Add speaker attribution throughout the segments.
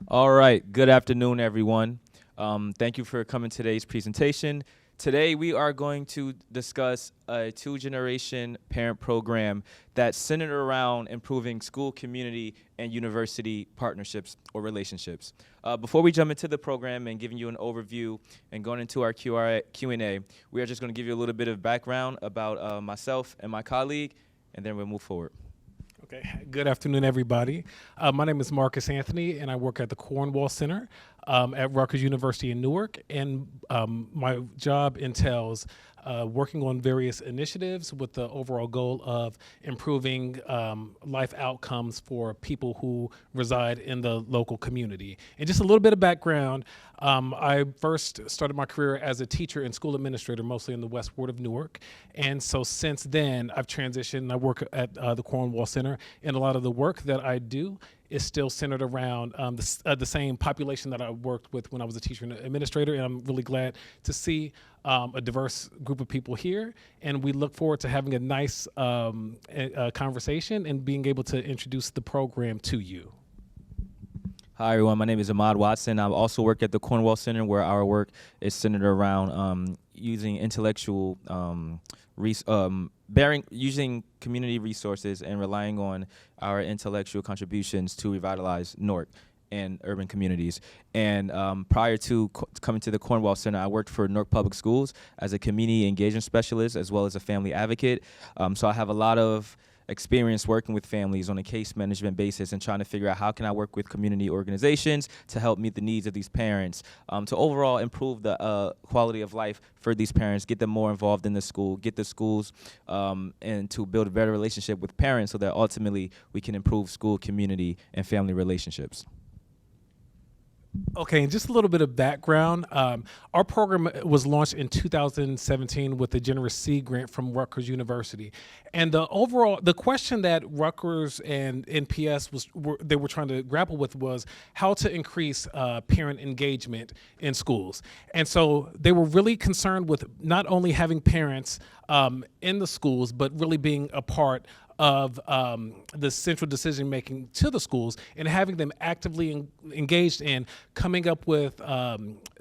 Speaker 1: All right, good afternoon, everyone. Thank you for coming to today's presentation. Today, we are going to discuss a two-generation parent program that's centered around improving school, community, and university partnerships or relationships. Before we jump into the program and giving you an overview and going into our Q&A, we are just going to give you a little bit of background about myself and my colleague, and then we'll move forward.
Speaker 2: Okay, good afternoon, everybody. My name is Marcus Anthony, and I work at the Cornwall Center at Rutgers University in Newark. And my job entails working on various initiatives with the overall goal of improving life outcomes for people who reside in the local community. And just a little bit of background, I first started my career as a teacher and school administrator, mostly in the West Ward of Newark. And so since then, I've transitioned. I work at the Cornwall Center, and a lot of the work that I do is still centered around the same population that I worked with when I was a teacher and administrator. And I'm really glad to see a diverse group of people here. And we look forward to having a nice conversation and being able to introduce the program to you.
Speaker 1: Hi, everyone. My name is Ahmad Watson. I also work at the Cornwall Center, where our work is centered around using intellectual, using community resources and relying on our intellectual contributions to revitalize Newark and urban communities. And prior to coming to the Cornwall Center, I worked for Newark Public Schools as a community engagement specialist as well as a family advocate. So I have a lot of experience working with families on a case management basis and trying to figure out how can I work with community organizations to help meet the needs of these parents, to overall improve the quality of life for these parents, get them more involved in the school, get the schools, and to build a better relationship with parents so that ultimately we can improve school, community, and family relationships.
Speaker 2: Okay, and just a little bit of background. Our program was launched in 2017 with a generous seed grant from Rutgers University. And the question that Rutgers and NPS they were trying to grapple with was how to increase parent engagement in schools. And so they were really concerned with not only having parents in the schools, but really being a part of the central decision making to the schools and having them actively engaged in coming up with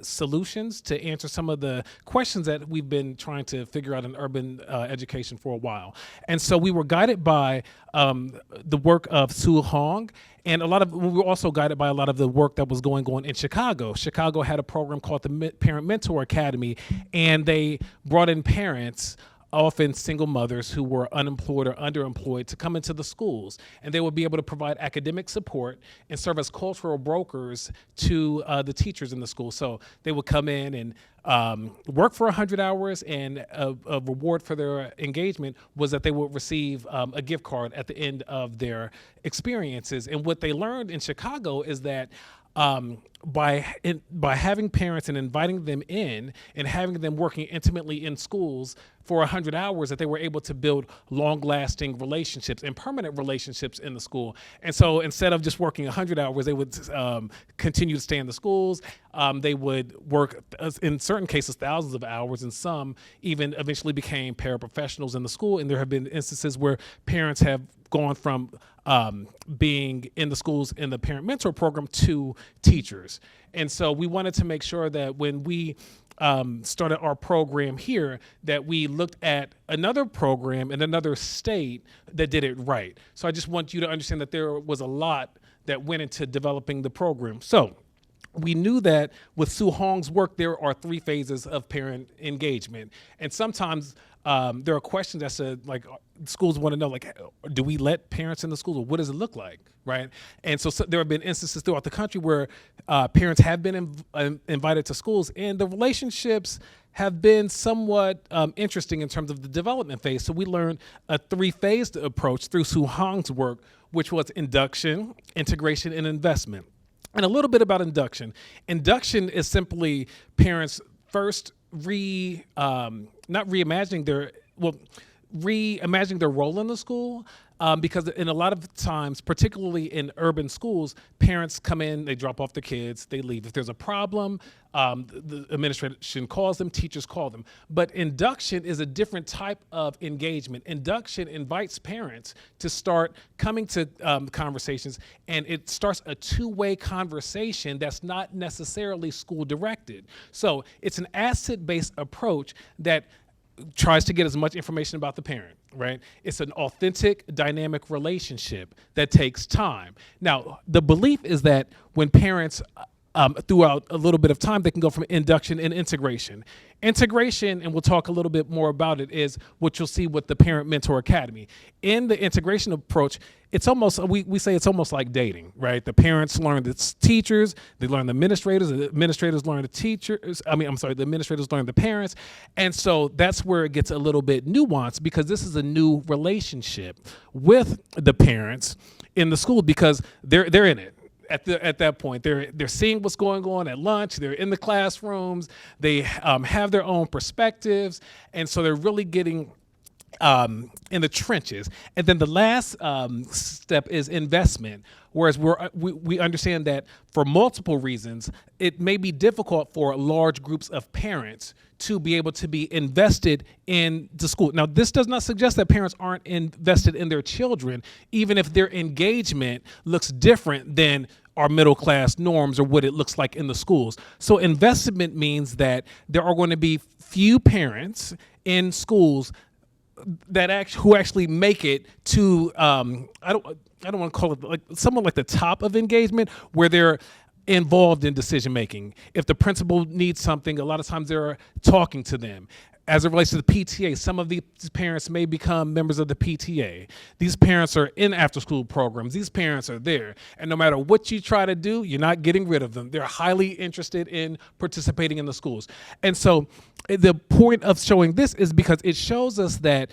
Speaker 2: solutions to answer some of the questions that we've been trying to figure out in urban education for a while. And so we were guided by the work of Sue Hong. And we were also guided by a lot of the work that was going on in Chicago. Chicago had a program called the Parent Mentor Academy, and they brought in parents, often single mothers who were unemployed or underemployed, to come into the schools. And they would be able to provide academic support and serve as cultural brokers to the teachers in the school. So they would come in and work for 100 hours, and a reward for their engagement was that they would receive a gift card at the end of their experiences. And what they learned in Chicago is that by having parents and inviting them in and having them working intimately in schools for 100 hours, that they were able to build long-lasting relationships and permanent relationships in the school. And so instead of just working 100 hours, they would continue to stay in the schools. They would work, in certain cases, thousands of hours, and some even eventually became paraprofessionals in the school. And there have been instances where parents have gone from being in the schools in the parent mentor program to teachers. And so we wanted to make sure that when we started our program here, that we looked at another program in another state that did it right. So I just want you to understand that there was a lot that went into developing the program. So we knew that with Sue Hong's work, there are 3 phases of parent engagement. And sometimes there are questions as to, like, schools want to know, like, do we let parents in the schools, or what does it look like, right? And so there have been instances throughout the country where parents have been invited to schools, and the relationships have been somewhat interesting in terms of the development phase. So we learned a 3-phased approach through Sue Hong's work, which was induction, integration, and investment. And a little bit about induction. Induction is simply parents first not reimagining reimagining their role in the school. Because in a lot of times, particularly in urban schools, parents come in, they drop off their kids, they leave. If there's a problem, the administration calls them, teachers call them. But induction is a different type of engagement. Induction invites parents to start coming to conversations, and it starts a two-way conversation that's not necessarily school directed. So it's an asset-based approach that tries to get as much information about the parent, right? It's an authentic, dynamic relationship that takes time. Now, the belief is that when parents, throughout a little bit of time, they can go from induction and integration. Integration, and we'll talk a little bit more about it, is what you'll see with the Parent Mentor Academy. In the integration approach, it's almost, we say it's almost like dating, right? The parents learn the teachers, they learn the administrators learn the teachers, the administrators learn the parents. And so that's where it gets a little bit nuanced, because this is a new relationship with the parents in the school, because they're in it. At that point, they're seeing what's going on at lunch. They're in the classrooms. They have their own perspectives, and so they're really getting in the trenches. And then the last step is investment. Whereas we understand that for multiple reasons, it may be difficult for large groups of parents to be able to be invested in the school. Now, this does not suggest that parents aren't invested in their children, even if their engagement looks different than our middle class norms or what it looks like in the schools. So investment means that there are going to be few parents in schools that who actually make it to I don't want to call it like someone like the top of engagement, where they're involved in decision making. If the principal needs something, a lot of times they're talking to them. As it relates to the PTA, some of these parents may become members of the PTA. These parents are in after-school programs. These parents are there. And no matter what you try to do, you're not getting rid of them. They're highly interested in participating in the schools. And so the point of showing this is because it shows us that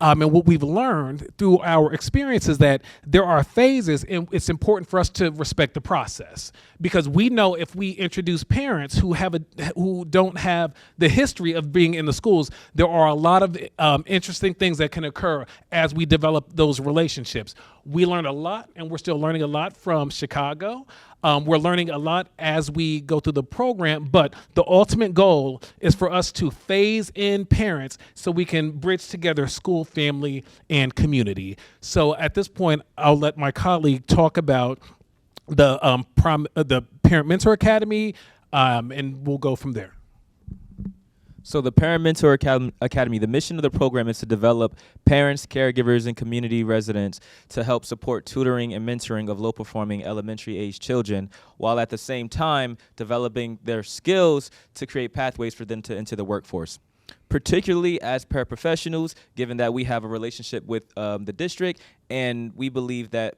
Speaker 2: and what we've learned through our experience is that there are phases, and it's important for us to respect the process, because we know if we introduce parents who don't have the history of being in the schools, there are a lot of interesting things that can occur as we develop those relationships. We learned a lot, and we're still learning a lot from Chicago. We're learning a lot as we go through the program, but the ultimate goal is for us to phase in parents so we can bridge together school, family, and community. So at this point, I'll let my colleague talk about the Parent Mentor Academy, and we'll go from there.
Speaker 1: So the Parent Mentor Academy, the mission of the program is to develop parents, caregivers, and community residents to help support tutoring and mentoring of low-performing elementary-age children, while at the same time developing their skills to create pathways for them to enter the workforce. Particularly as paraprofessionals, given that we have a relationship with the district, and we believe that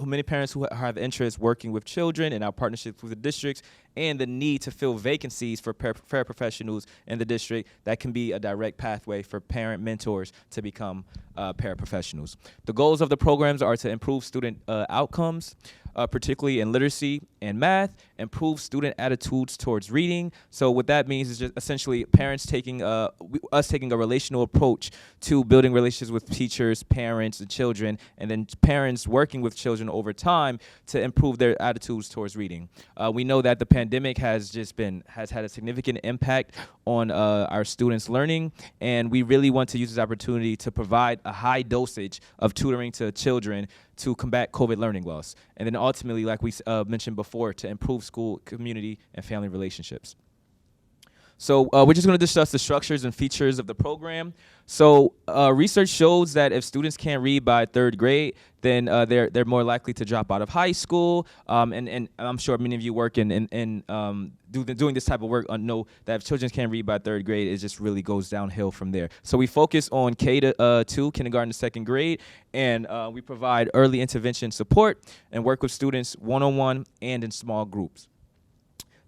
Speaker 1: many parents who have interest working with children in our partnerships with the districts, and the need to fill vacancies for paraprofessionals in the district, that can be a direct pathway for parent mentors to become paraprofessionals. The goals of the programs are to improve student outcomes, particularly in literacy and math, improve student attitudes towards reading. So what that means is just essentially parents taking us taking a relational approach to building relationships with teachers, parents, and children, and then parents working with children over time to improve their attitudes towards reading. We know that the pandemic has had a significant impact on our students' learning, and we really want to use this opportunity to provide a high dosage of tutoring to children to combat COVID learning loss, and then ultimately, like we mentioned before, to improve school, community, and family relationships. So we're just going to discuss the structures and features of the program. So research shows that if students can't read by third grade, then they're more likely to drop out of high school. And I'm sure many of you work doing this type of work know that if children can't read by third grade, it just really goes downhill from there. So we focus on K-2, kindergarten to second grade, and we provide early intervention support and work with students one-on-one and in small groups.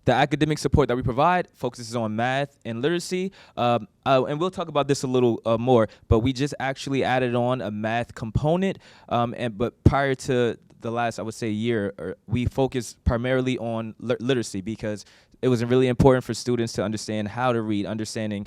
Speaker 1: The academic support that we provide focuses on math and literacy, and we'll talk about this a little more, but we just actually added on a math component, but prior to the last, I would say, year, we focused primarily on literacy because it was really important for students to understand how to read, understanding,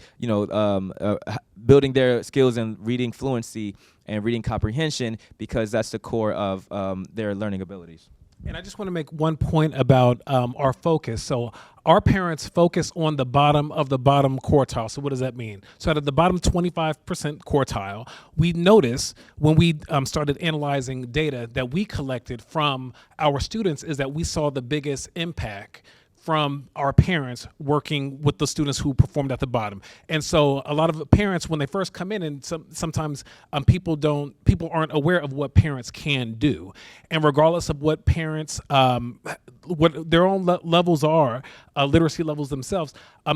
Speaker 1: building their skills in reading fluency and reading comprehension, because that's the core of their learning abilities.
Speaker 2: And I just want to make one point about our focus. So our parents focus on the bottom of the bottom quartile. So what does that mean? So out of the bottom 25% quartile, we notice when we started analyzing data that we collected from our students is that we saw the biggest impact from our parents working with the students who performed at the bottom. And so a lot of parents, when they first come in, and sometimes people aren't aware of what parents can do. And regardless of what parents, what their own levels are, literacy levels themselves,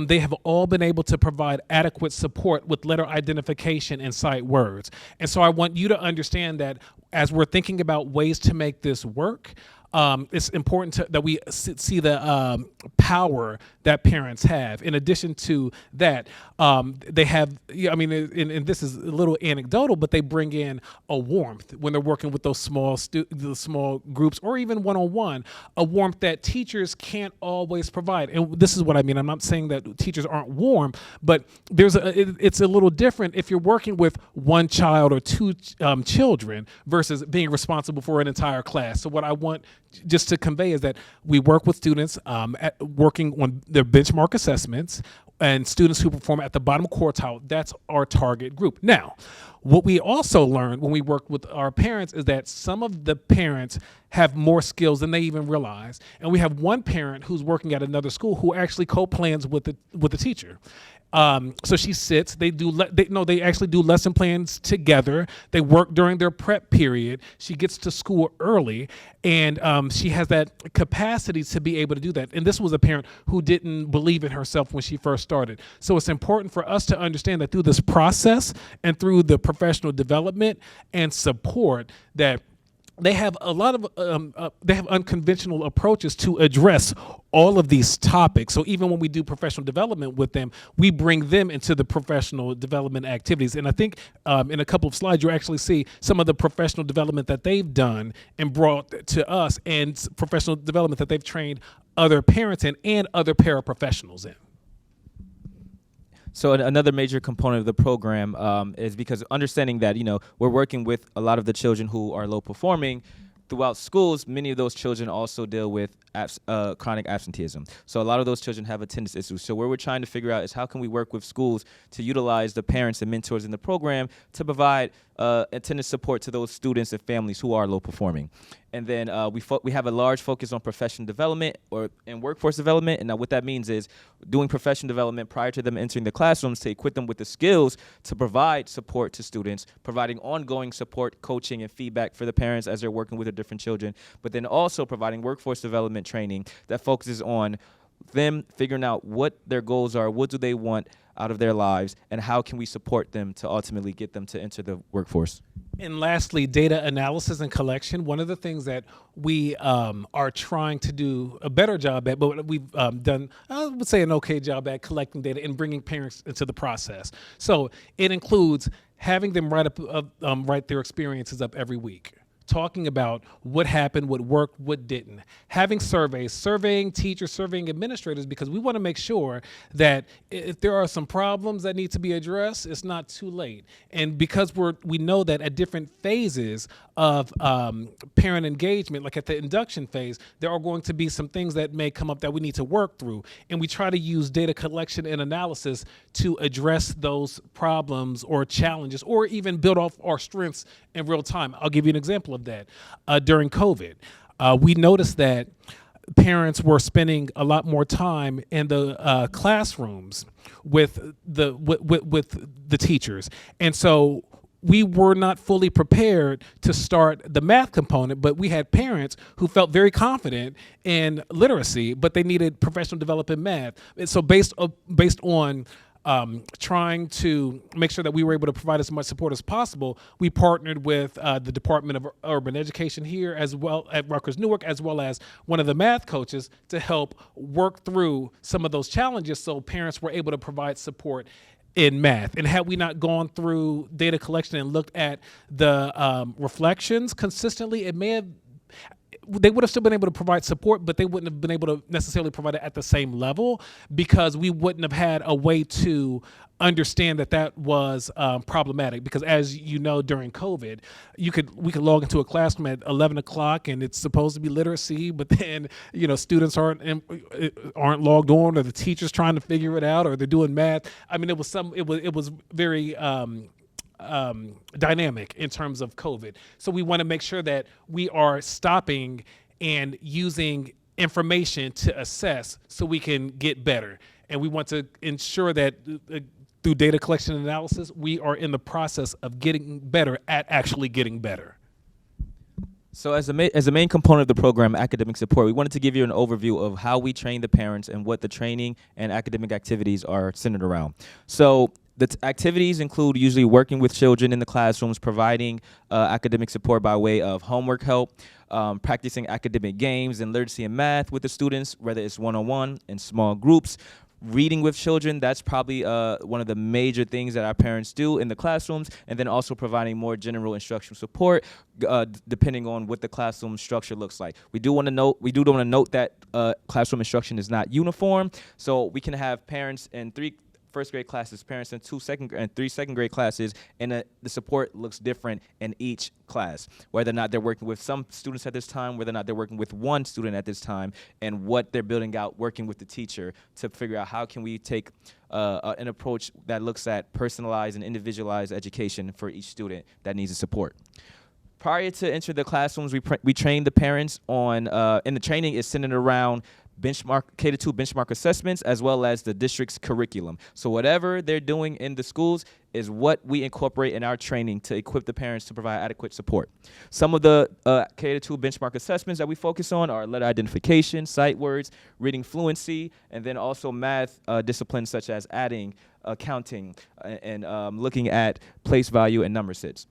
Speaker 2: they have all been able to provide adequate support with letter identification and sight words. And so I want you to understand that as we're thinking about ways to make this work, it's important that we see the power that parents have. In addition to that, they have, and this is a little anecdotal, but they bring in a warmth when they're working with those the small groups, or even one-on-one, a warmth that teachers can't always provide. And this is what I mean. I'm not saying that teachers aren't warm, but it's a little different if you're working with one child or two children versus being responsible for an entire class. So what I want just to convey is that we work with students working on their benchmark assessments, and students who perform at the bottom quartile. That's our target group. Now, what we also learned when we worked with our parents is that some of the parents have more skills than they even realize. And we have one parent who's working at another school who actually co-plans with the teacher. So she sits, they actually do lesson plans together. They work during their prep period. She gets to school early, and she has that capacity to be able to do that. And this was a parent who didn't believe in herself when she first started. So it's important for us to understand that through this process and through the professional development and support, that they have a lot of they have unconventional approaches to address all of these topics. So even when we do professional development with them, we bring them into the professional development activities. And I think in a couple of slides, you'll actually see some of the professional development that they've done and brought to us, and professional development that they've trained other parents in and other paraprofessionals in.
Speaker 1: So another major component of the program is because understanding that, we're working with a lot of the children who are low performing throughout schools. Many of those children also deal with chronic absenteeism. So a lot of those children have attendance issues. So what we're trying to figure out is how can we work with schools to utilize the parents and mentors in the program to provide attendance support to those students and families who are low performing. And then we have a large focus on professional development and workforce development. And now what that means is doing professional development prior to them entering the classrooms to equip them with the skills to provide support to students, providing ongoing support, coaching, and feedback for the parents as they're working with their different children, but then also providing workforce development training that focuses on them figuring out what their goals are, what do they want out of their lives, and how can we support them to ultimately get them to enter the workforce.
Speaker 2: And lastly, data analysis and collection. One of the things that we are trying to do a better job at, but we've done, I would say, an okay job at collecting data and bringing parents into the process. So it includes having them write their experiences up every week, talking about what happened, what worked, what didn't. Having surveys, surveying teachers, surveying administrators, because we want to make sure that if there are some problems that need to be addressed, it's not too late. And because we know that at different phases of parent engagement, like at the induction phase, there are going to be some things that may come up that we need to work through. And we try to use data collection and analysis to address those problems or challenges, or even build off our strengths in real time. I'll give you an example of that. During COVID, we noticed that parents were spending a lot more time in the classrooms with the teachers, and so we were not fully prepared to start the math component, but we had parents who felt very confident in literacy, but they needed professional development math. And so based on trying to make sure that we were able to provide as much support as possible, we partnered with the Department of Urban Education here, as well at Rutgers Newark, as well as one of the math coaches, to help work through some of those challenges so parents were able to provide support in math. And had we not gone through data collection and looked at the reflections consistently, it may have they would have still been able to provide support, but they wouldn't have been able to necessarily provide it at the same level, because we wouldn't have had a way to understand that was problematic. Because as you know, during COVID, we could log into a classroom at 11 o'clock and it's supposed to be literacy, but then students aren't logged on, or the teacher's trying to figure it out, or they're doing math. I mean, it was very dynamic in terms of COVID. So we want to make sure that we are stopping and using information to assess so we can get better. And we want to ensure that through data collection and analysis, we are in the process of getting better at actually getting better.
Speaker 1: So as a main component of the program, academic support, we wanted to give you an overview of how we train the parents and what the training and academic activities are centered around. So the activities include usually working with children in the classrooms, providing academic support by way of homework help, practicing academic games and literacy and math with the students, whether it's one-on-one, in small groups. Reading with children, that's probably one of the major things that our parents do in the classrooms, and then also providing more general instructional support depending on what the classroom structure looks like. We do want to note that classroom instruction is not uniform, so we can have parents in 3 first grade classes, parents in 2 second and 3 second grade classes, and the support looks different in each class, whether or not they're working with some students at this time, whether or not they're working with one student at this time, and what they're building out working with the teacher to figure out how can we take an approach that looks at personalized and individualized education for each student that needs the support. Prior to entering the classrooms, we train the parents on, and the training is centered around K-2 benchmark assessments, as well as the district's curriculum. So whatever they're doing in the schools is what we incorporate in our training to equip the parents to provide adequate support. Some of the K-2 benchmark assessments that we focus on are letter identification, sight words, reading fluency, and then also math disciplines such as adding, counting, and looking at place value and number sets.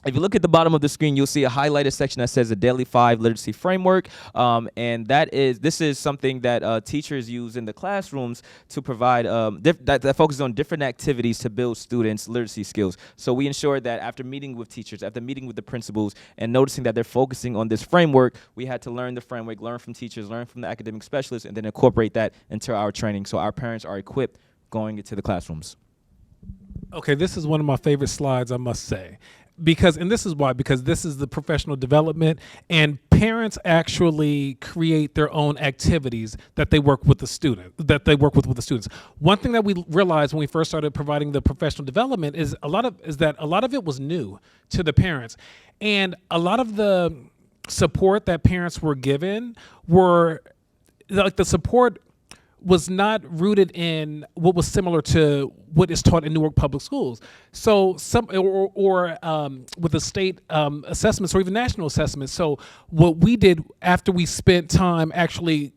Speaker 1: If you look at the bottom of the screen, you'll see a highlighted section that says the Daily 5 Literacy Framework, and this is something that teachers use in the classrooms to provide that focuses on different activities to build students' literacy skills. So we ensure that after meeting with teachers, after meeting with the principals, and noticing that they're focusing on this framework, we had to learn the framework, learn from teachers, learn from the academic specialists, and then incorporate that into our training so our parents are equipped going into the classrooms.
Speaker 2: Okay, this is one of my favorite slides, I must say. Because this is the professional development, and parents actually create their own activities that they work with the students. One thing that we realized when we first started providing the professional development is a lot of it was new to the parents, and a lot of the support that parents were given were like the support was not rooted in what was similar to what is taught in Newark Public Schools. So with the state assessments or even national assessments. So what we did after we spent time actually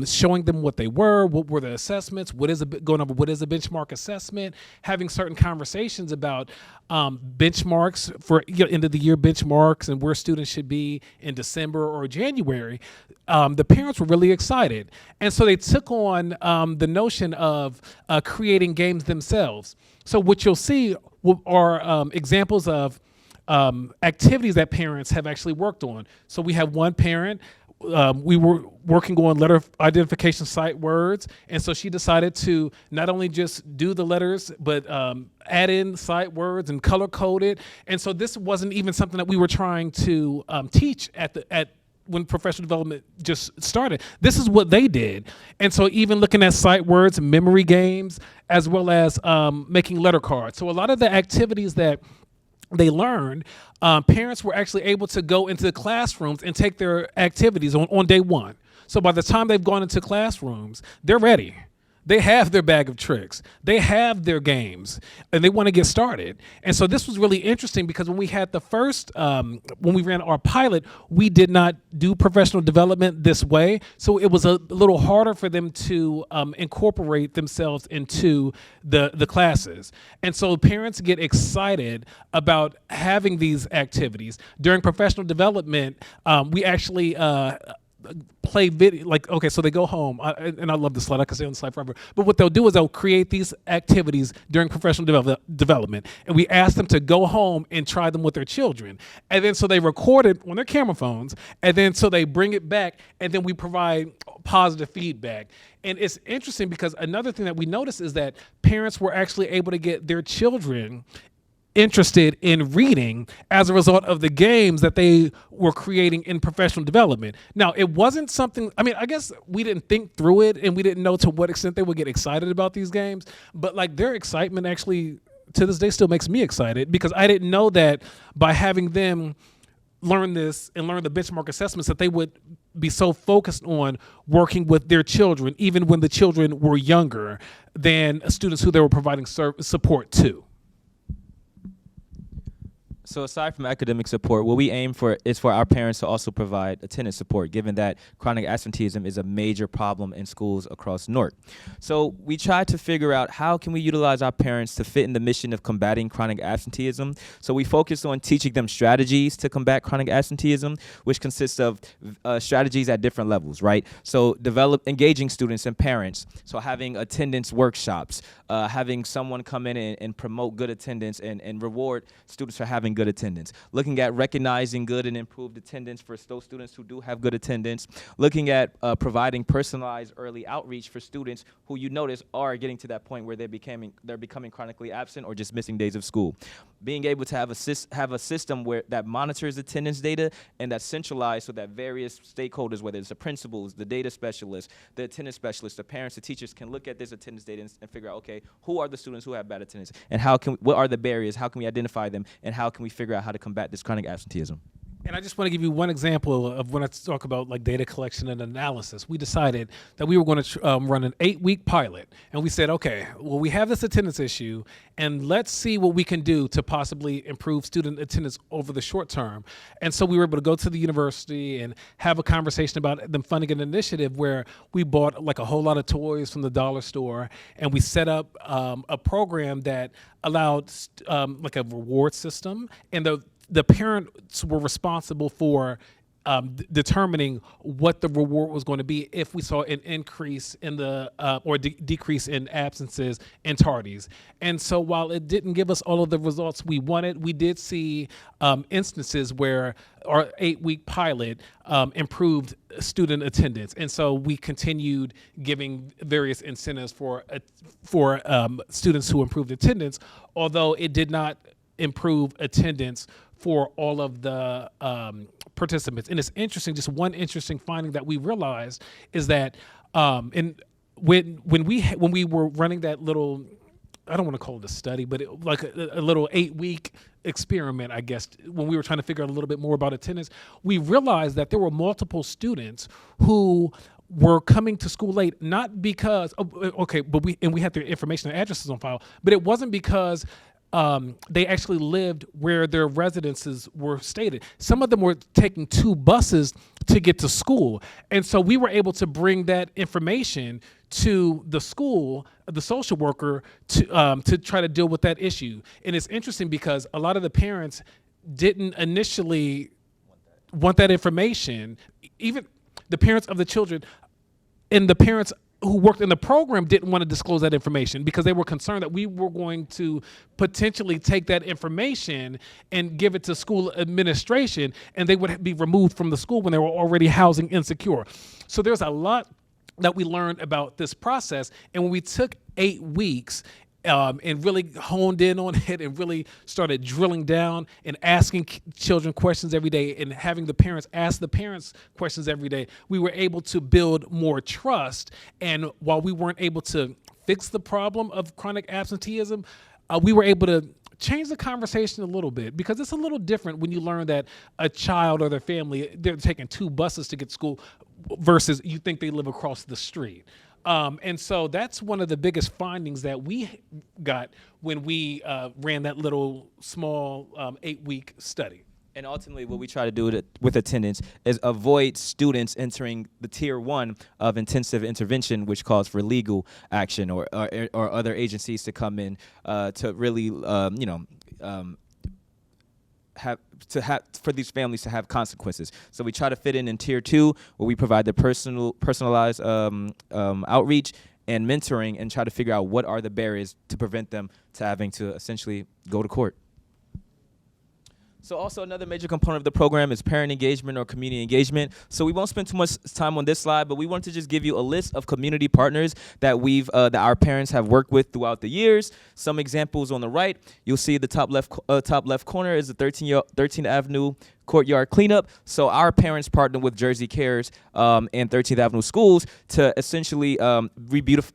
Speaker 2: showing them what they were, what were the assessments, going over what is a benchmark assessment, having certain conversations about benchmarks for end of the year benchmarks and where students should be in December or January. The parents were really excited, and so they took on the notion of creating games themselves. So what you'll see are examples of activities that parents have actually worked on. So we have one parent. We were working on letter identification sight words, and so she decided to not only just do the letters, but add in sight words and color code it. And so this wasn't even something that we were trying to teach when professional development just started. This is what they did. And so even looking at sight words, memory games, as well as making letter cards. So a lot of the activities that they learned, parents were actually able to go into the classrooms and take their activities on day one. So by the time they've gone into classrooms, they're ready. They have their bag of tricks. They have their games, and they want to get started. And so this was really interesting because when we had the first, when we ran our pilot, we did not do professional development this way. So it was a little harder for them to incorporate themselves into the classes. And so parents get excited about having these activities. During professional development, we actually play video, like, okay, so they go home, and I love the slide, I can stay on the slide forever, but what they'll do is they'll create these activities during professional development, and we ask them to go home and try them with their children, and then so they record it on their camera phones, and then so they bring it back, and then we provide positive feedback. And it's interesting because another thing that we noticed is that parents were actually able to get their children interested in reading as a result of the games that they were creating in professional development. Now, it wasn't something, I mean, I guess we didn't think through it and we didn't know to what extent they would get excited about these games, but like their excitement actually to this day still makes me excited because I didn't know that by having them learn this and learn the benchmark assessments that they would be so focused on working with their children, even when the children were younger than students who they were providing support to.
Speaker 1: So aside from academic support, what we aim for is for our parents to also provide attendance support, given that chronic absenteeism is a major problem in schools across Newark. So we tried to figure out how can we utilize our parents to fit in the mission of combating chronic absenteeism. So we focused on teaching them strategies to combat chronic absenteeism, which consists of strategies at different levels, right? So engaging students and parents. So having attendance workshops, having someone come in and promote good attendance and reward students for having good attendance, looking at recognizing good and improved attendance for those students who do have good attendance, looking at providing personalized early outreach for students who you notice are getting to that point where they're becoming chronically absent or just missing days of school. Being able to have a system that monitors attendance data and that's centralized so that various stakeholders, whether it's the principals, the data specialists, the attendance specialists, the parents, the teachers can look at this attendance data and figure out, okay, who are the students who have bad attendance and what are the barriers, how can we identify them, and how can we figure out how to combat this chronic absenteeism.
Speaker 2: And I just want to give you one example of when I talk about like data collection and analysis. We decided that we were going to run an 8-week pilot. And we said, okay, well, we have this attendance issue, and let's see what we can do to possibly improve student attendance over the short term. And so we were able to go to the university and have a conversation about them funding an initiative where we bought like a whole lot of toys from the dollar store, and we set up a program that allowed like a reward system, and the parents were responsible for determining what the reward was going to be if we saw an increase in the or decrease in absences and tardies. And so while it didn't give us all of the results we wanted, we did see instances where our 8-week pilot improved student attendance. And so we continued giving various incentives for students who improved attendance, although it did not improve attendance for all of the participants. And it's interesting, just one interesting finding that we realized is that when we were running that little, I don't want to call it a study, but like a little 8-week experiment, I guess, when we were trying to figure out a little bit more about attendance, we realized that there were multiple students who were coming to school late, not because, we had their information and addresses on file, but it wasn't because they actually lived where their residences were stated. Some of them were taking 2 buses to get to school. And so we were able to bring that information to the school, the social worker, to try to deal with that issue. And it's interesting because a lot of the parents didn't initially want that information. Even the parents of the children and the parents who worked in the program didn't want to disclose that information because they were concerned that we were going to potentially take that information and give it to school administration, and they would be removed from the school when they were already housing insecure. So there's a lot that we learned about this process. And when we took 8 weeks and really honed in on it and really started drilling down and asking children questions every day and having the parents ask the parents questions every day, we were able to build more trust. And while we weren't able to fix the problem of chronic absenteeism, we were able to change the conversation a little bit, because it's a little different when you learn that a child or their family, they're taking 2 buses to get to school versus you think they live across the street. And so that's one of the biggest findings that we got when we ran that little small 8-week study.
Speaker 1: And ultimately, what we try to do with attendance is avoid students entering the tier 1 of intensive intervention, which calls for legal action or other agencies to come in to really, for these families to have consequences. So we try to fit in tier 2, where we provide the personalized outreach and mentoring, and try to figure out what are the barriers to prevent them to having to essentially go to court. So also another major component of the program is parent engagement or community engagement. So we won't spend too much time on this slide, but we want to just give you a list of community partners that that our parents have worked with throughout the years. Some examples on the right. You'll see the top left corner is the 13th Avenue Courtyard Cleanup. So our parents partnered with Jersey Cares and 13th Avenue Schools to essentially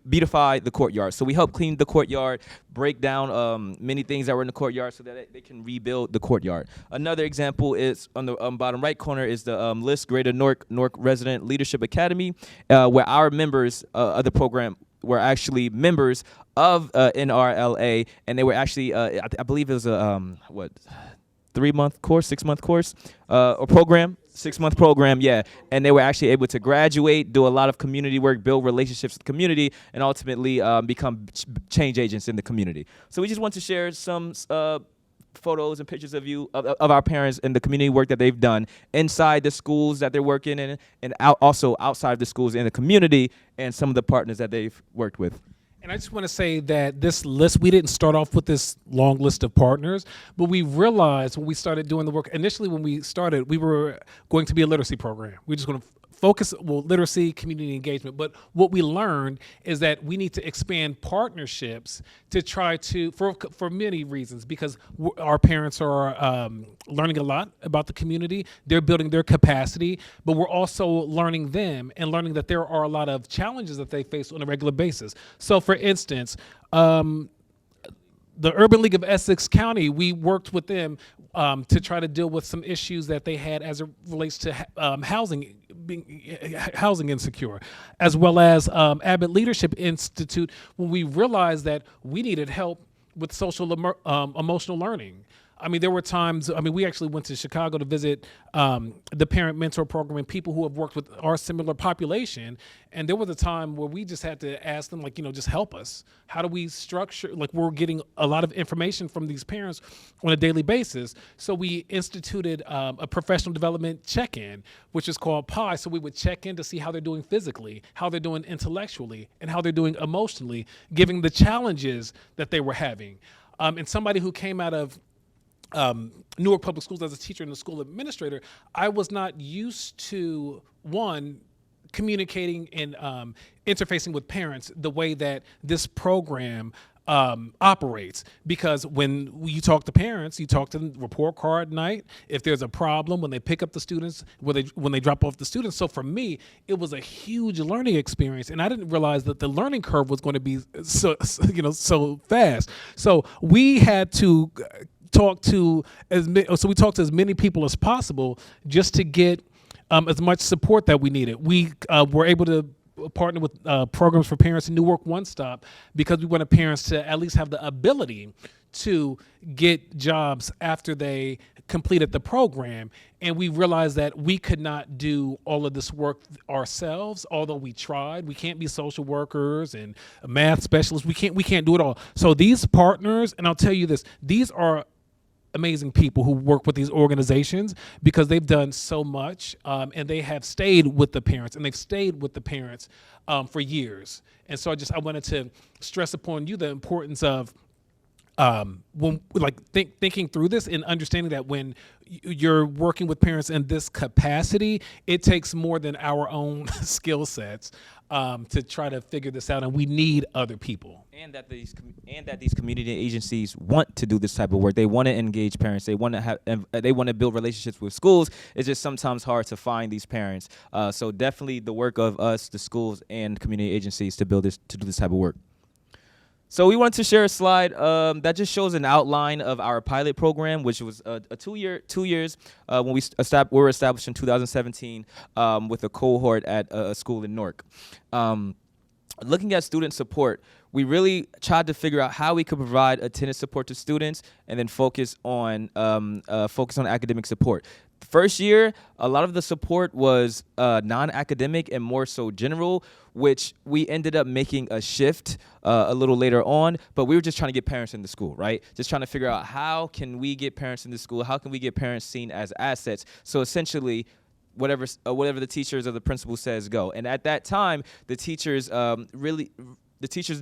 Speaker 1: beautify the courtyard. So we help clean the courtyard, break down many things that were in the courtyard so that they can rebuild the courtyard. Another example is on the bottom right corner is the LIST Greater Newark Resident Leadership Academy, where our members of the program were actually members of NRLA, and they were actually, I believe it was a, 3-month course, 6-month course, or program, 6-month program, yeah. And they were actually able to graduate, do a lot of community work, build relationships with the community, and ultimately become change agents in the community. So we just want to share some photos and pictures of our parents and the community work that they've done inside the schools that they're working in, and also outside the schools in the community, and some of the partners that they've worked with.
Speaker 2: And I just want to say that this list, we didn't start off with this long list of partners, but we realized when we started doing the work, initially when we started, we were going to be a literacy program. We're just going to focus, literacy, community engagement. But what we learned is that we need to expand partnerships to try to, for many reasons, because our parents are learning a lot about the community. They're building their capacity, but we're also learning them and learning that there are a lot of challenges that they face on a regular basis. So for instance, the Urban League of Essex County, we worked with them to try to deal with some issues that they had as it relates to housing, being housing insecure, as well as Abbott Leadership Institute, when we realized that we needed help with social emotional learning. I mean, there were times, we actually went to Chicago to visit the Parent Mentor Program and people who have worked with our similar population. And there was a time where we just had to ask them, just help us. How do we structure, we're getting a lot of information from these parents on a daily basis. So we instituted a professional development check-in, which is called PI. So we would check in to see how they're doing physically, how they're doing intellectually, and how they're doing emotionally, given the challenges that they were having. And somebody who came out of Newark Public Schools as a teacher and a school administrator, I was not used to, communicating and interfacing with parents the way that this program operates. Because when you talk to parents, you talk to them report card night, if there's a problem, when they pick up the students, when they drop off the students. So for me, it was a huge learning experience, and I didn't realize that the learning curve was going to be so fast. So we had to talk to as many people as possible just to get as much support that we needed. We were able to partner with programs for parents in Newark One Stop, because we wanted parents to at least have the ability to get jobs after they completed the program. And we realized that we could not do all of this work ourselves, although we tried. We can't be social workers and math specialists. We can't do it all. So these partners, and I'll tell you this, these are amazing people who work with these organizations, because they've done so much, and they have stayed with the parents, and they've stayed with the parents for years. And so I wanted to stress upon you the importance of thinking through this and understanding that when you're working with parents in this capacity, it takes more than our own skill sets to try to figure this out, and we need other people.
Speaker 1: And that these community agencies want to do this type of work. They want to engage parents. They want to build relationships with schools. It's just sometimes hard to find these parents. So definitely the work of us, the schools and community agencies, to do this type of work. So we wanted to share a slide that just shows an outline of our pilot program, which was a 2 years when we were established in 2017 with a cohort at a school in Newark. Looking at student support, we really tried to figure out how we could provide attendance support to students, and then focus on academic support. first year, a lot of the support was non-academic and more so general, which we ended up making a shift a little later on. But we were just trying to get parents into school, right? Just trying to figure out how can we get parents into school? How can we get parents seen as assets? So essentially, whatever the teachers or the principal says, go. And at that time, the teachers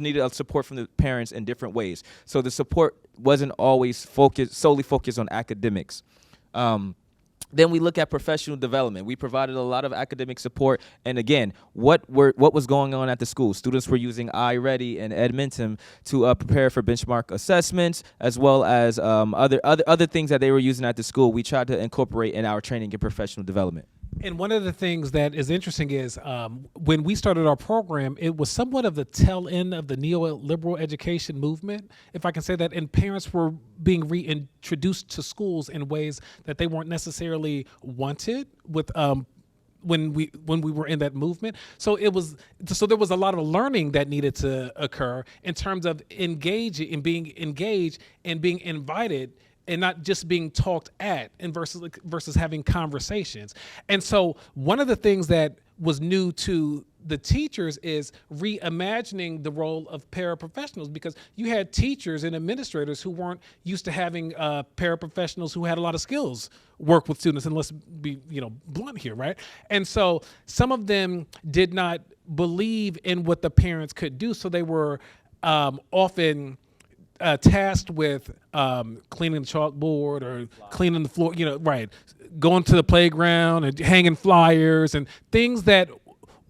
Speaker 1: needed support from the parents in different ways. So the support wasn't always solely focused on academics. Then we look at professional development. We provided a lot of academic support. And again, what was going on at the school? Students were using iReady and Edmentum to prepare for benchmark assessments, as well as other things that they were using at the school. We tried to incorporate in our training and professional development.
Speaker 2: And one of the things that is interesting is when we started our program, it was somewhat of the tail end of the neoliberal education movement, if I can say that, and parents were being reintroduced to schools in ways that they weren't necessarily wanted with when we were in that movement. So there was a lot of learning that needed to occur in terms of engaging and being engaged and being invited, and not just being talked at, and versus having conversations. And so one of the things that was new to the teachers is reimagining the role of paraprofessionals, because you had teachers and administrators who weren't used to having paraprofessionals who had a lot of skills work with students, and let's be blunt here, right? And so some of them did not believe in what the parents could do, so they were often tasked with cleaning the chalkboard or cleaning the floor, right, going to the playground and hanging flyers and things that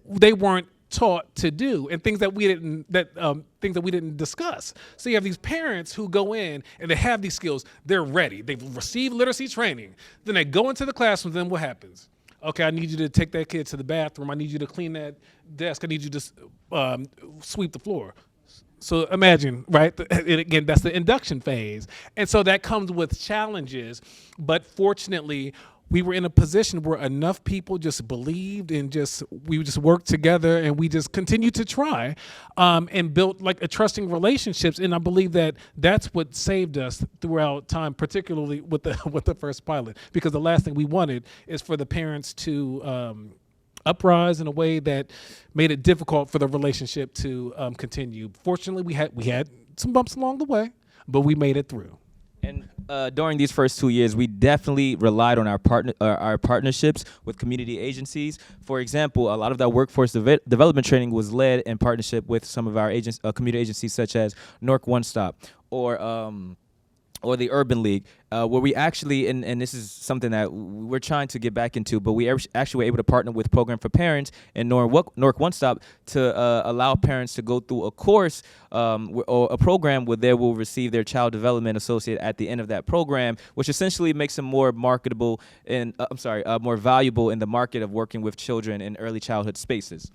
Speaker 2: they weren't taught to do, and things that we didn't discuss. So you have these parents who go in and they have these skills, they're ready, they've received literacy training, then they go into the classroom, then what happens? Okay, I need you to take that kid to the bathroom, I need you to clean that desk, I need you to sweep the floor. So imagine, right? And again, that's the induction phase. And so that comes with challenges. But fortunately, we were in a position where enough people just believed and we just worked together, and we just continued to try and built like a trusting relationships. And I believe that that's what saved us throughout time, particularly with the first pilot, because the last thing we wanted is for the parents to uprise in a way that made it difficult for the relationship to continue. Fortunately, we had some bumps along the way, but we made it through.
Speaker 1: And during these first 2 years, we definitely relied on our partnerships with community agencies. For example, a lot of that workforce development training was led in partnership with some of our community agencies, such as NWK One Stop or the Urban League, where we actually, and this is something that we're trying to get back into, but we actually were able to partner with Program for Parents and NWK One Stop to allow parents to go through a course or a program where they will receive their child development associate at the end of that program, which essentially makes them more marketable and more valuable in the market of working with children in early childhood spaces.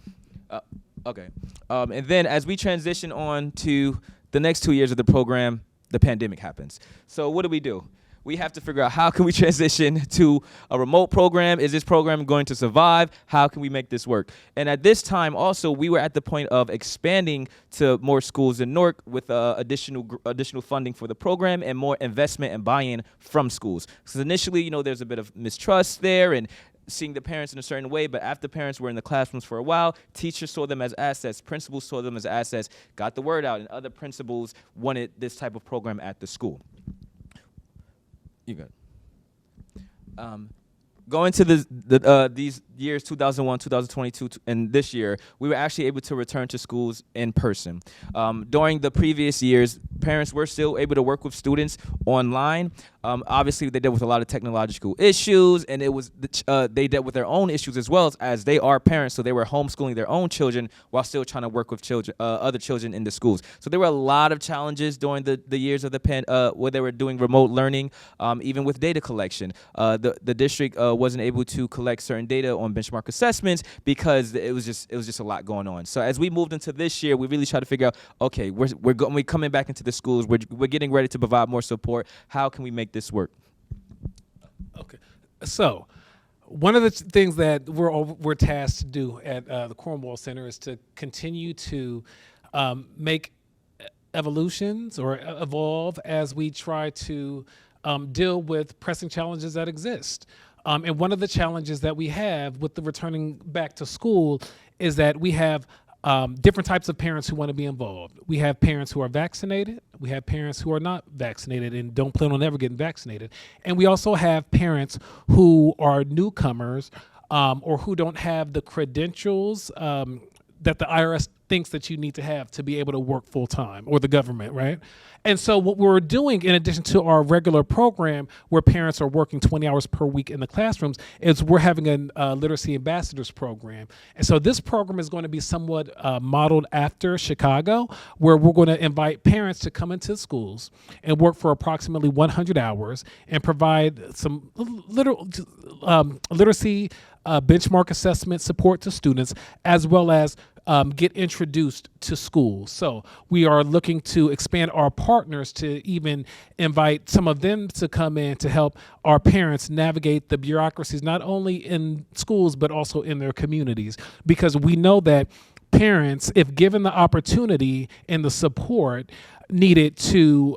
Speaker 1: Okay, and then as we transition on to the next 2 years of the program, the pandemic happens. So what do? We have to figure out, how can we transition to a remote program? Is this program going to survive? How can we make this work? And at this time also, we were at the point of expanding to more schools in Newark with additional funding for the program and more investment and buy-in from schools. Because initially, there's a bit of mistrust there and seeing the parents in a certain way, but after parents were in the classrooms for a while, teachers saw them as assets, principals saw them as assets, got the word out, and other principals wanted this type of program at the school. You good? Going to these years, 2001, 2022, and this year, we were actually able to return to schools in person. During the previous years, parents were still able to work with students online. Obviously, they dealt with a lot of technological issues, and they dealt with their own issues as well, as they are parents, so they were homeschooling their own children while still trying to work with other children in the schools. So there were a lot of challenges during the years of the where they were doing remote learning, even with data collection. The district wasn't able to collect certain data on benchmark assessments because it was just a lot going on. So as we moved into this year, we really tried to figure out, okay, we're coming back into the schools, we're getting ready to provide more support. How can we make this work?
Speaker 2: Okay, so one of the things that we're tasked to do at the Cornwall Center is to continue to make evolutions or evolve as we try to deal with pressing challenges that exist. And one of the challenges that we have with the returning back to school is that we have different types of parents who want to be involved. We have parents who are vaccinated. We have parents who are not vaccinated and don't plan on ever getting vaccinated. And we also have parents who are newcomers or who don't have the credentials that the IRS thinks that you need to have to be able to work full time, or the government, right? And so what we're doing, in addition to our regular program where parents are working 20 hours per week in the classrooms, is we're having a literacy ambassadors program. And so this program is going to be somewhat modeled after Chicago, where we're going to invite parents to come into schools and work for approximately 100 hours and provide some literacy benchmark assessment support to students, as well as get introduced to schools. So we are looking to expand our partners to even invite some of them to come in to help our parents navigate the bureaucracies, not only in schools, but also in their communities. Because we know that parents, if given the opportunity and the support needed to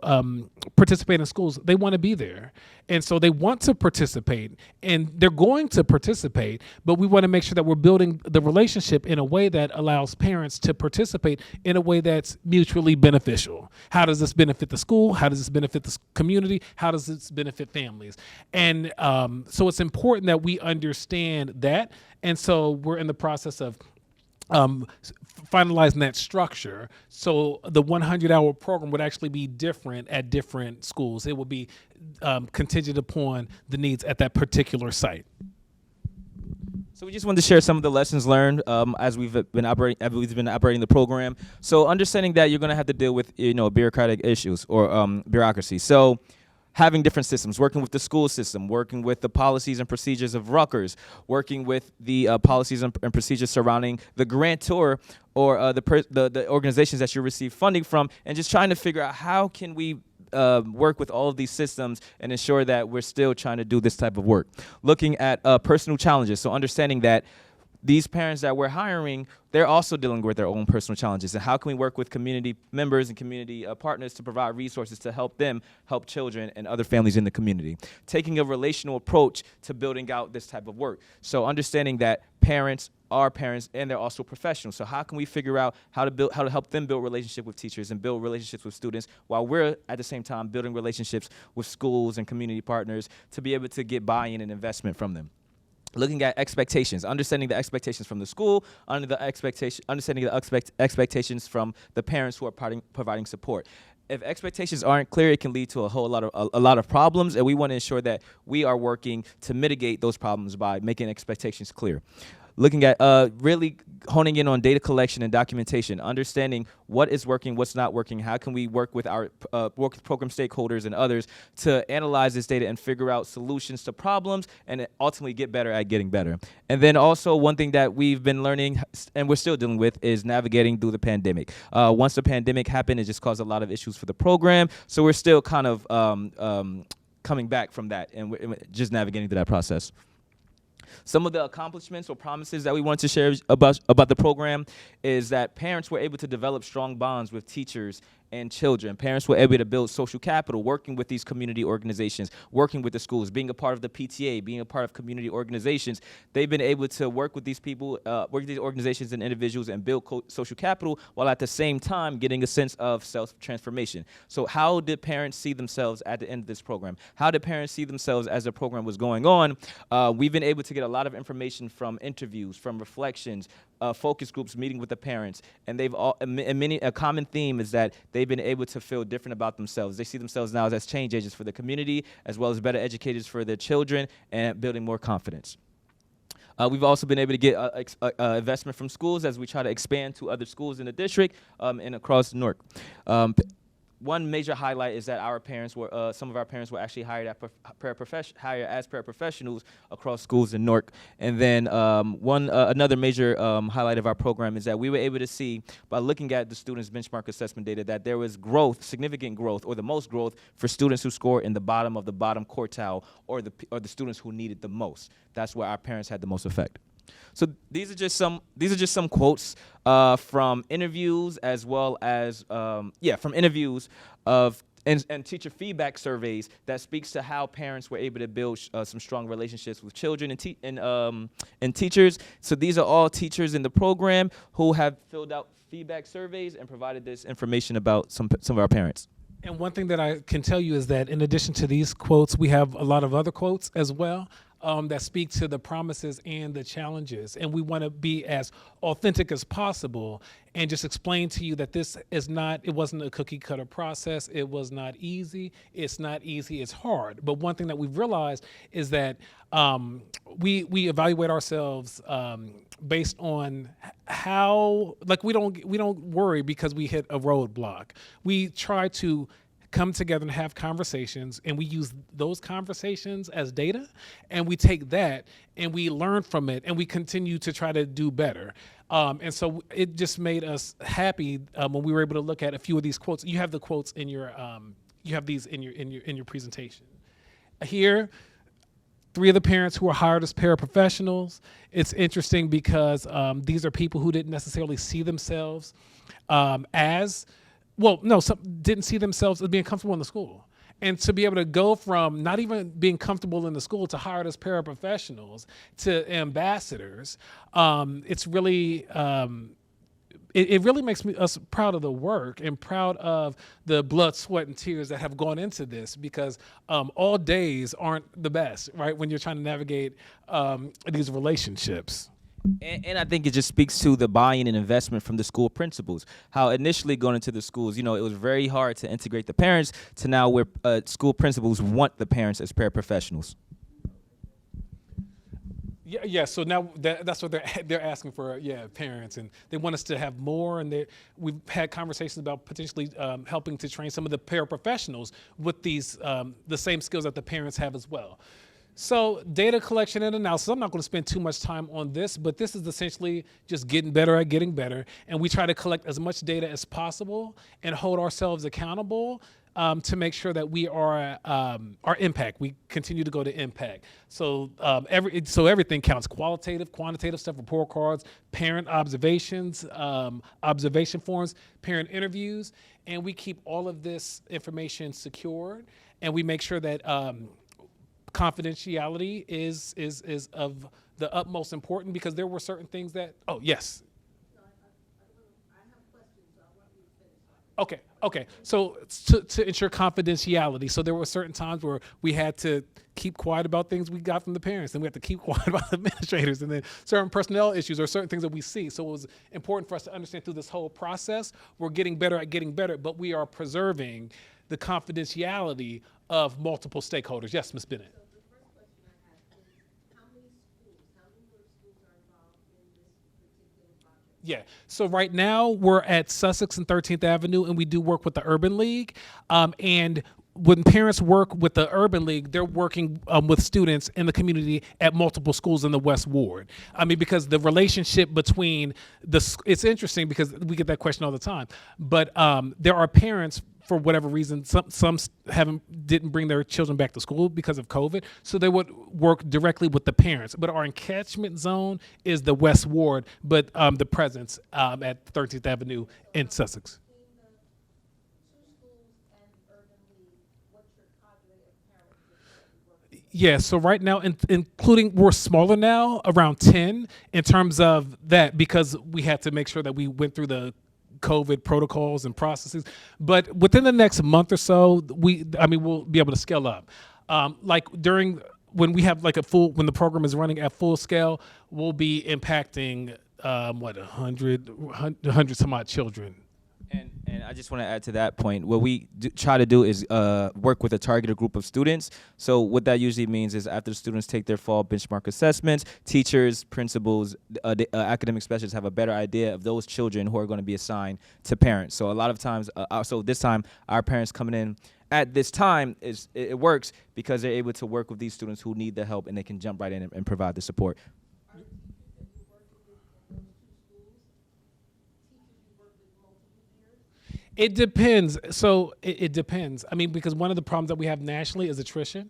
Speaker 2: participate in schools, they want to be there. And so they want to participate, and they're going to participate, but we want to make sure that we're building the relationship in a way that allows parents to participate in a way that's mutually beneficial. How does this benefit the school? How does this benefit the community? How does this benefit families? And so it's important that we understand that. And so we're in the process of finalizing that structure. So the 100-hour program would actually be different at different schools. It would be contingent upon the needs at that particular site.
Speaker 1: So we just wanted to share some of the lessons learned as we've been operating the program. So understanding that you're going to have to deal with bureaucratic issues or bureaucracy. So having different systems, working with the school system, working with the policies and procedures of Rutgers, working with the policies and procedures surrounding the grantor or the organizations that you receive funding from, and just trying to figure out how can we work with all of these systems and ensure that we're still trying to do this type of work. Looking at personal challenges, so understanding that these parents that we're hiring, they're also dealing with their own personal challenges. And how can we work with community members and community partners to provide resources to help them help children and other families in the community? Taking a relational approach to building out this type of work. So understanding that parents are parents and they're also professionals. So how can we figure out how to help them build relationship with teachers and build relationships with students while we're at the same time building relationships with schools and community partners to be able to get buy-in and investment from them? Looking at expectations, understanding the expectations from the school, understanding the expectations from the parents who are providing support. If expectations aren't clear, it can lead to a lot of problems, and we want to ensure that we are working to mitigate those problems by making expectations clear. Looking at really honing in on data collection and documentation, understanding what is working, what's not working, how can we work with our program stakeholders and others to analyze this data and figure out solutions to problems and ultimately get better at getting better. And then also one thing that we've been learning and we're still dealing with is navigating through the pandemic. Once the pandemic happened, it just caused a lot of issues for the program, so we're still kind of coming back from that and we're just navigating through that process. Some of the accomplishments or promises that we want to share about the program is that parents were able to develop strong bonds with teachers and children. Parents were able to build social capital, working with these community organizations, working with the schools, being a part of the PTA, being a part of community organizations. They've been able to work with these people, work with these organizations and individuals and build social capital while at the same time getting a sense of self-transformation. So how did parents see themselves at the end of this program? How did parents see themselves as the program was going on? We've been able to get a lot of information from interviews, from reflections, focus groups, meeting with the parents, and a common theme is that they've been able to feel different about themselves. They see themselves now as change agents for the community, as well as better educators for their children, and building more confidence. We've also been able to get investment from schools as we try to expand to other schools in the district and across Newark. One major highlight is that some of our parents were actually hired as paraprofessionals across schools in Newark. And then another major highlight of our program is that we were able to see, by looking at the students' benchmark assessment data, that there was growth, significant growth, or the most growth for students who score in the bottom of the bottom quartile, or the students who needed the most. That's where our parents had the most effect. So these are just some quotes from interviews, as well as from interviews of and teacher feedback surveys that speaks to how parents were able to build some strong relationships with children and teachers. So these are all teachers in the program who have filled out feedback surveys and provided this information about some of our parents.
Speaker 2: And one thing that I can tell you is that in addition to these quotes, we have a lot of other quotes as well that speak to the promises and the challenges. And we want to be as authentic as possible and just explain to you that it wasn't a cookie cutter process. It was not easy. It's not easy. It's hard. But one thing that we've realized is that we evaluate ourselves based on how, like, we don't worry because we hit a roadblock. We try to come together and have conversations, and we use those conversations as data, and we take that and we learn from it, and we continue to try to do better. And so it just made us happy when we were able to look at a few of these quotes. You have the quotes in your you have these in your presentation. Here, 3 of the parents who were hired as paraprofessionals. It's interesting because these are people who didn't necessarily see themselves some didn't see themselves as being comfortable in the school. And to be able to go from not even being comfortable in the school to hired as paraprofessionals to ambassadors, it's really, it really makes us proud of the work and proud of the blood, sweat, and tears that have gone into this, because all days aren't the best, right, when you're trying to navigate these relationships.
Speaker 1: And I think it just speaks to the buy-in and investment from the school principals. How initially going into the schools, it was very hard to integrate the parents, to now where school principals want the parents as paraprofessionals.
Speaker 2: Yeah. So now that's what they're asking for. Parents, and they want us to have more. And we've had conversations about potentially helping to train some of the paraprofessionals with these the same skills that the parents have as well. So data collection and analysis, I'm not going to spend too much time on this, but this is essentially just getting better at getting better. And we try to collect as much data as possible and hold ourselves accountable to make sure that we are our impact. We continue to go to impact. So everything counts: qualitative, quantitative stuff, report cards, parent observations, observation forms, parent interviews, and we keep all of this information secured, and we make sure that confidentiality is of the utmost important, because there were certain things that. Oh yes.
Speaker 3: I have questions. I want you to finish.
Speaker 2: Okay. So to ensure confidentiality, so there were certain times where we had to keep quiet about things we got from the parents, and we had to keep quiet about the administrators, and then certain personnel issues or certain things that we see. So it was important for us to understand through this whole process, we're getting better at getting better, but we are preserving the confidentiality of multiple stakeholders. Yes, Ms. Bennett.
Speaker 3: So the first question I have is, how many schools are involved in this particular project?
Speaker 2: Yeah. So right now we're at Sussex and 13th Avenue, and we do work with the Urban League. And when parents work with the Urban League, they're working with students in the community at multiple schools in the West Ward. I mean, because the relationship between it's interesting because we get that question all the time. But there are parents, for whatever reason, some didn't bring their children back to school because of COVID, so they would work directly with the parents. But our encatchment zone is the West Ward, but the presence at 13th Avenue in Sussex.
Speaker 3: Between the 2 schools and Urban League, what's your cadre of parents that you work with?
Speaker 2: Yeah, so right now, including, we're smaller now, around 10 in terms of that, because we had to make sure that we went through the COVID protocols and processes. But within the next month or so, we'll be able to scale up. When we have when the program is running at full scale, we'll be impacting 100 some odd children.
Speaker 1: And I just want to add to that point. What we try to do is work with a targeted group of students. So what that usually means is after the students take their fall benchmark assessments, teachers, principals, academic specialists have a better idea of those children who are going to be assigned to parents. So a lot of times, so this time, our parents coming in at this time, it works because they're able to work with these students who need the help, and they can jump right in and provide the support.
Speaker 3: Are the teachers that you work with in those 2 schools, teachers you work with multiple years?
Speaker 2: It depends. So it depends. I mean, because one of the problems that we have nationally is attrition.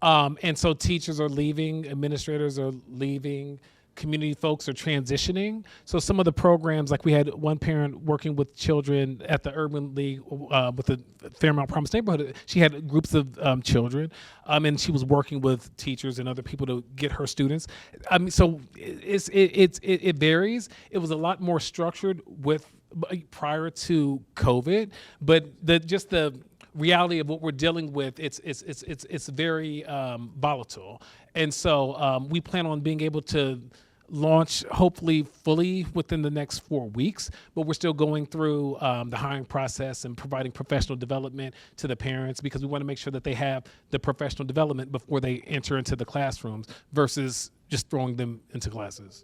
Speaker 2: And so teachers are leaving, administrators are leaving, community folks are transitioning. So some of the programs, like we had one parent working with children at the Urban League with the Fairmount Promise neighborhood. She had groups of children, and she was working with teachers and other people to get her students. So it varies. It was a lot more structured with prior to COVID, but the reality of what we're dealing with, it's very volatile. And so we plan on being able to launch hopefully fully within the next 4 weeks, but we're still going through the hiring process and providing professional development to the parents, because we want to make sure that they have the professional development before they enter into the classrooms versus just throwing them into classes.